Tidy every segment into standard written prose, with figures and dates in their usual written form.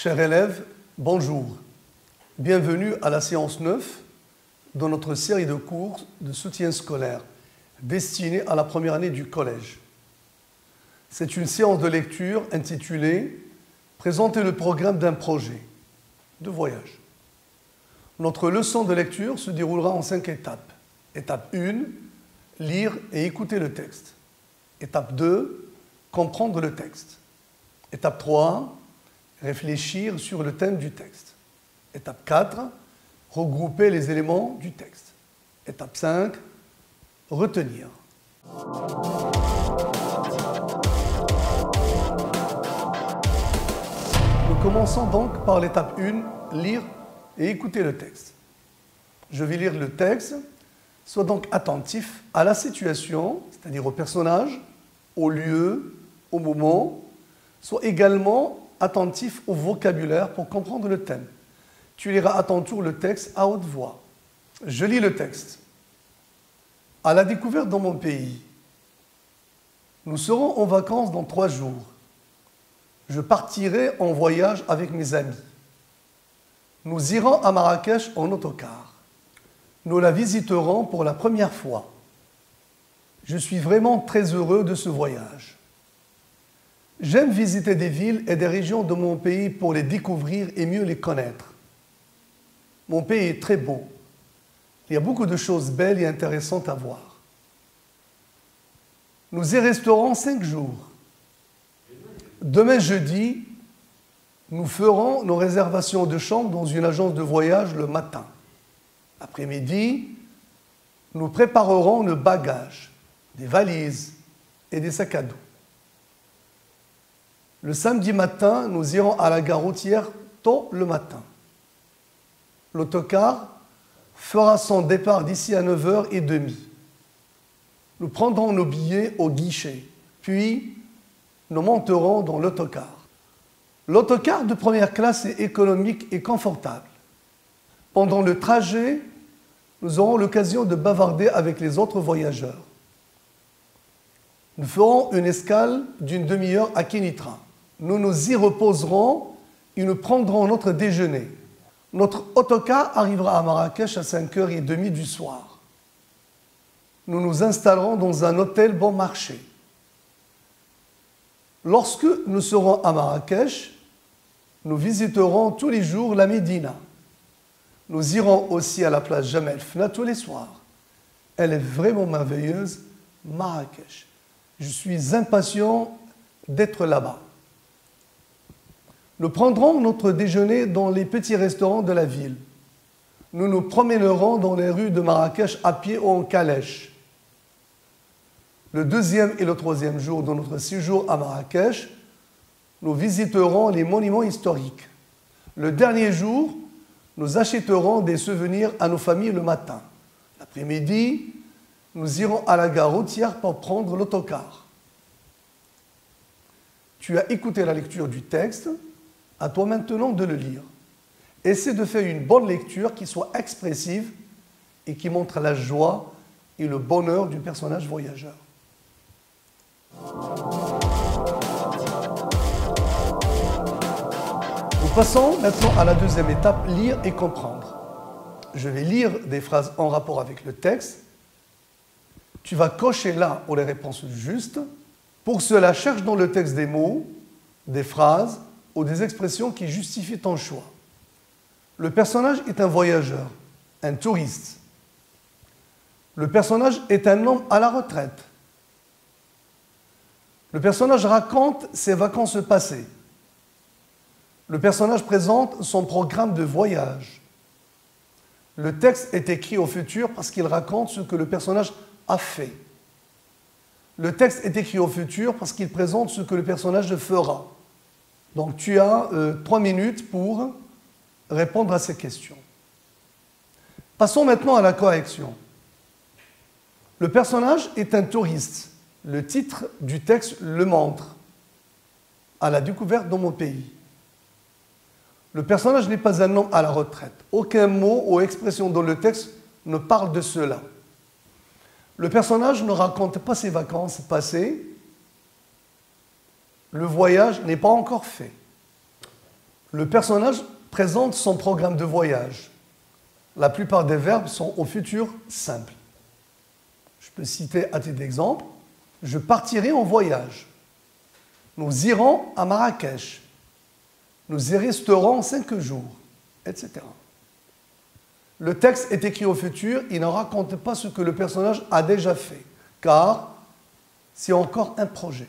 Chers élèves, bonjour. Bienvenue à la séance 9 dans notre série de cours de soutien scolaire destinée à la première année du collège. C'est une séance de lecture intitulée « Présenter le programme d'un projet de voyage ». Notre leçon de lecture se déroulera en 5 étapes. Étape 1, lire et écouter le texte. Étape 2, comprendre le texte. Étape 3, réfléchir sur le thème du texte. Étape 4, regrouper les éléments du texte. Étape 5, retenir. Nous commençons donc par l'étape 1, lire et écouter le texte. Je vais lire le texte, sois donc attentif à la situation, c'est-à-dire au personnage, au lieu, au moment, sois également attentif au vocabulaire pour comprendre le thème. Tu liras à ton tour le texte à haute voix. Je lis le texte. À la découverte dans mon pays. Nous serons en vacances dans 3 jours. Je partirai en voyage avec mes amis. Nous irons à Marrakech en autocar. Nous la visiterons pour la première fois. Je suis vraiment très heureux de ce voyage. J'aime visiter des villes et des régions de mon pays pour les découvrir et mieux les connaître. Mon pays est très beau. Il y a beaucoup de choses belles et intéressantes à voir. Nous y resterons 5 jours. Demain jeudi, nous ferons nos réservations de chambre dans une agence de voyage le matin. Après-midi, nous préparerons nos bagages, des valises et des sacs à dos. Le samedi matin, nous irons à la gare routière tôt le matin. L'autocar fera son départ d'ici à 9h30. Nous prendrons nos billets au guichet, puis nous monterons dans l'autocar. L'autocar de première classe est économique et confortable. Pendant le trajet, nous aurons l'occasion de bavarder avec les autres voyageurs. Nous ferons une escale d'une demi-heure à Kénitra. Nous nous y reposerons et nous prendrons notre déjeuner. Notre autocar arrivera à Marrakech à 5h30 du soir. Nous nous installerons dans un hôtel bon marché. Lorsque nous serons à Marrakech, nous visiterons tous les jours la Médina. Nous irons aussi à la place Jemaa el-Fna tous les soirs. Elle est vraiment merveilleuse, Marrakech. Je suis impatient d'être là-bas. Nous prendrons notre déjeuner dans les petits restaurants de la ville. Nous nous promènerons dans les rues de Marrakech à pied ou en calèche. Le 2e et le 3e jour de notre séjour à Marrakech, nous visiterons les monuments historiques. Le dernier jour, nous achèterons des souvenirs à nos familles le matin. L'après-midi, nous irons à la gare routière pour prendre l'autocar. Tu as écouté la lecture du texte. À toi maintenant de le lire. Essaie de faire une bonne lecture qui soit expressive et qui montre la joie et le bonheur du personnage voyageur. Nous passons maintenant à la 2e étape, lire et comprendre. Je vais lire des phrases en rapport avec le texte. Tu vas cocher là pour les réponses justes. Pour cela, cherche dans le texte des mots, des phrases ou des expressions qui justifient ton choix. Le personnage est un voyageur, un touriste. Le personnage est un homme à la retraite. Le personnage raconte ses vacances passées. Le personnage présente son programme de voyage. Le texte est écrit au futur parce qu'il raconte ce que le personnage a fait. Le texte est écrit au futur parce qu'il présente ce que le personnage fera. Donc tu as 3 minutes pour répondre à ces questions. Passons maintenant à la correction. Le personnage est un touriste. Le titre du texte le montre. À la découverte dans mon pays. Le personnage n'est pas un homme à la retraite. Aucun mot ou expression dans le texte ne parle de cela. Le personnage ne raconte pas ses vacances passées. Le voyage n'est pas encore fait. Le personnage présente son programme de voyage. La plupart des verbes sont au futur simple. Je peux citer à titre d'exemple, je partirai en voyage. Nous irons à Marrakech. Nous y resterons 5 jours, etc. Le texte est écrit au futur, il ne raconte pas ce que le personnage a déjà fait, car c'est encore un projet.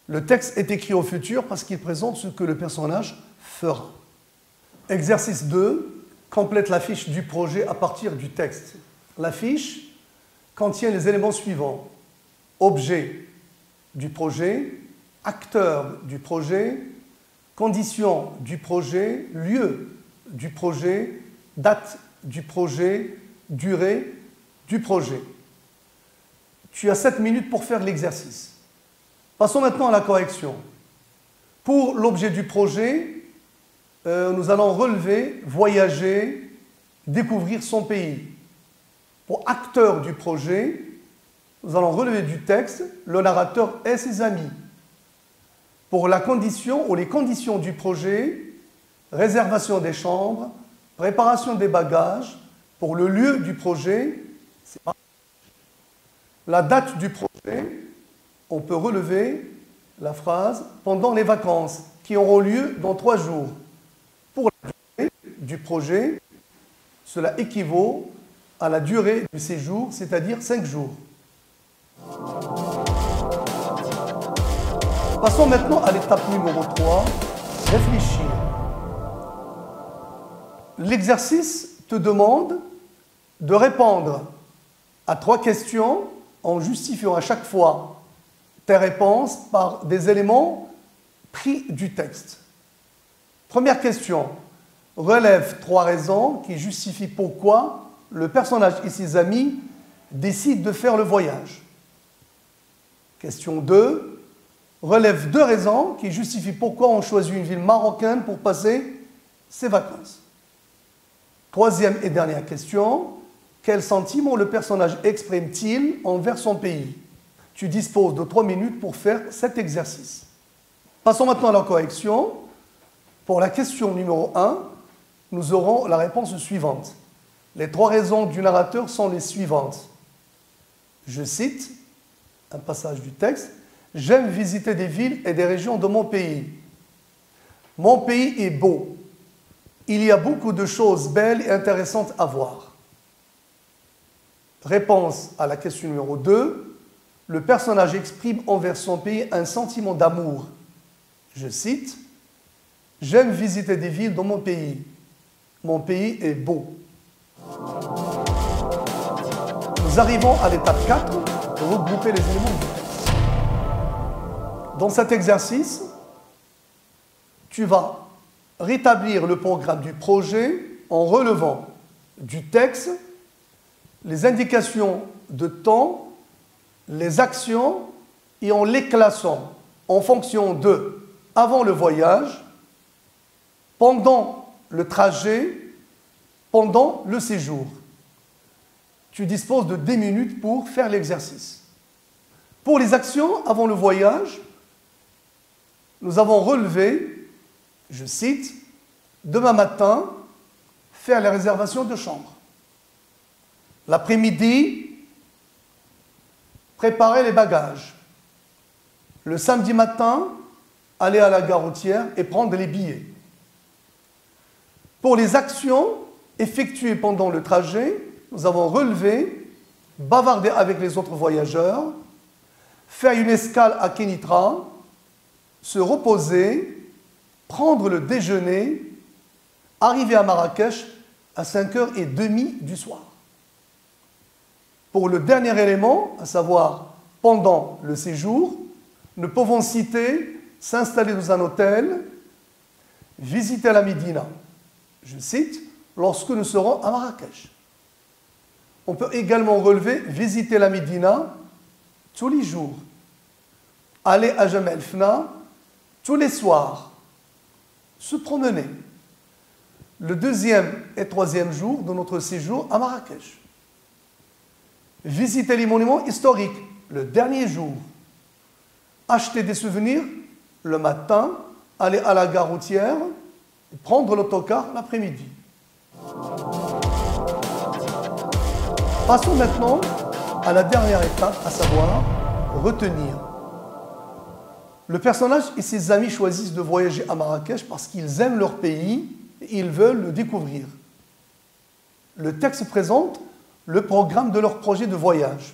Le texte est écrit au futur parce qu'il présente ce que le personnage fera. Exercice 2, complète la fiche du projet à partir du texte. La fiche contient les éléments suivants. Objet du projet, acteur du projet, conditions du projet, lieu du projet, date du projet, durée du projet. Tu as 7 minutes pour faire l'exercice. Passons maintenant à la correction. Pour l'objet du projet, nous allons relever, voyager, découvrir son pays. Pour acteur du projet, nous allons relever du texte le narrateur et ses amis. Pour la condition ou les conditions du projet, réservation des chambres, préparation des bagages. Pour le lieu du projet, c'est la date du projet, on peut relever la phrase « pendant les vacances » qui auront lieu dans 3 jours. Pour la durée du projet, cela équivaut à la durée du séjour, c'est-à-dire 5 jours. Passons maintenant à l'étape numéro 3, réfléchir. L'exercice te demande de répondre à 3 questions en justifiant à chaque fois tes réponses par des éléments pris du texte. Première question, relève 3 raisons qui justifient pourquoi le personnage et ses amis décident de faire le voyage. Question 2, relève 2 raisons qui justifient pourquoi on choisit une ville marocaine pour passer ses vacances. Troisième et dernière question, quel sentiment le personnage exprime-t-il envers son pays? Tu disposes de 3 minutes pour faire cet exercice. Passons maintenant à la correction. Pour la question numéro 1, nous aurons la réponse suivante. Les 3 raisons du narrateur sont les suivantes. Je cite un passage du texte. « J'aime visiter des villes et des régions de mon pays. Mon pays est beau. Il y a beaucoup de choses belles et intéressantes à voir. » Réponse à la question numéro 2. Le personnage exprime envers son pays un sentiment d'amour. Je cite. « J'aime visiter des villes dans mon pays. Mon pays est beau. » Nous arrivons à l'étape 4, regrouper les éléments du texte. Dans cet exercice, tu vas rétablir le programme du projet en relevant du texte les indications de temps, les actions et en les classant en fonction de avant le voyage, pendant le trajet, pendant le séjour. Tu disposes de 10 minutes pour faire l'exercice. Pour les actions avant le voyage, nous avons relevé, je cite, « Demain matin, faire la réservation de chambre. L'après-midi, préparer les bagages. Le samedi matin, aller à la gare routière et prendre les billets. » Pour les actions effectuées pendant le trajet, nous avons relevé, bavarder avec les autres voyageurs, faire une escale à Kénitra, se reposer, prendre le déjeuner, arriver à Marrakech à 5h30 du soir. Pour le dernier élément, à savoir pendant le séjour, nous pouvons citer s'installer dans un hôtel, visiter la Médina. Je cite, lorsque nous serons à Marrakech. On peut également relever visiter la Médina tous les jours, aller à Jemaa el-Fna tous les soirs, se promener. Le 2e et 3e jour de notre séjour à Marrakech. Visiter les monuments historiques le dernier jour. Acheter des souvenirs le matin aller à la gare routière et prendre l'autocar l'après-midi. Passons maintenant à la dernière étape, à savoir retenir. Le personnage et ses amis choisissent de voyager à Marrakech parce qu'ils aiment leur pays et ils veulent le découvrir. Le texte présente le programme de leur projet de voyage.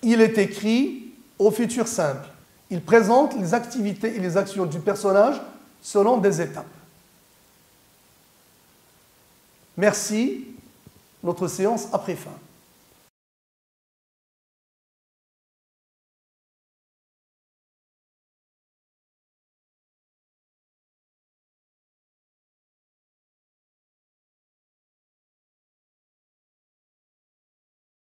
Il est écrit au futur simple. Il présente les activités et les actions du personnage selon des étapes. Merci. Notre séance a pris fin.